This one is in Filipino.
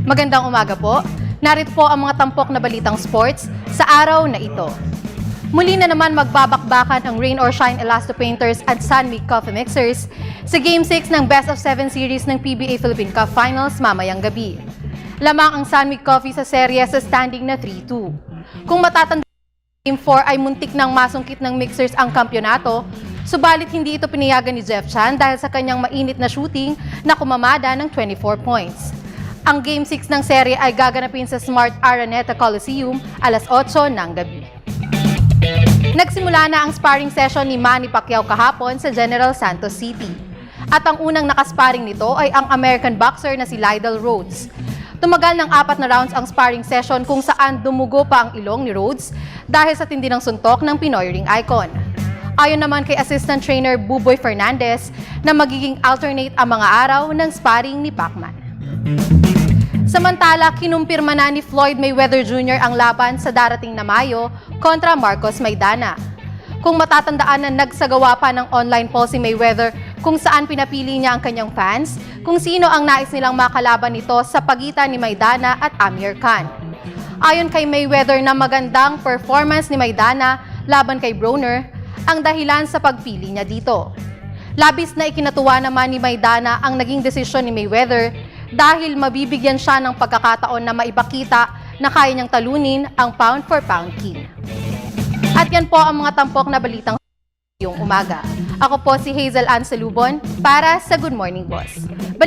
Magandang umaga po. Narito po ang mga tampok na balitang sports sa araw na ito. Muli na naman magbabakbakan ang Rain or Shine Elasto Painters at Sunweek Coffee Mixers sa Game 6 ng Best of 7 series ng PBA Philippine Cup Finals mamayang gabi. Lamang ang Sunweek Coffee sa serye sa standing na 3-2. Kung matatanda, Game 4 ay muntik ng masungkit ng Mixers ang kampyonato, subalit hindi ito pinayagan ni Jeff Chan dahil sa kanyang mainit na shooting na kumamada ng 24 points. Ang Game 6 ng serye ay gaganapin sa Smart Araneta Coliseum alas 8 ng gabi. Nagsimula na ang sparring session ni Manny Pacquiao kahapon sa General Santos City. At ang unang nakasparring nito ay ang American boxer na si Lydell Rhodes. Tumagal ng 4 na rounds ang sparring session kung saan dumugo pa ang ilong ni Rhodes dahil sa tindi ng suntok ng Pinoy ring icon. Ayon naman kay assistant trainer Buboy Fernandez na magiging alternate ang mga araw ng sparring ni Pacman. Samantala, kinumpirma na ni Floyd Mayweather Jr. ang laban sa darating na Mayo kontra Marcos Maidana. Kung matatandaan na nagsagawa pa ng online poll si Mayweather kung saan pinapili niya ang kanyang fans, kung sino ang nais nilang makalaban nito sa pagitan ni Maidana at Amir Khan. Ayon kay Mayweather na magandang performance ni Maidana laban kay Broner ang dahilan sa pagpili niya dito. Labis na ikinatuwa naman ni Maidana ang naging desisyon ni Mayweather dahil mabibigyan siya ng pagkakataon na maipakita na kaya niyang talunin ang pound-for-pound king. At yan po ang mga tampok na balitang yung umaga. Ako po si Hazel Ann Salubon para sa Good Morning Boss.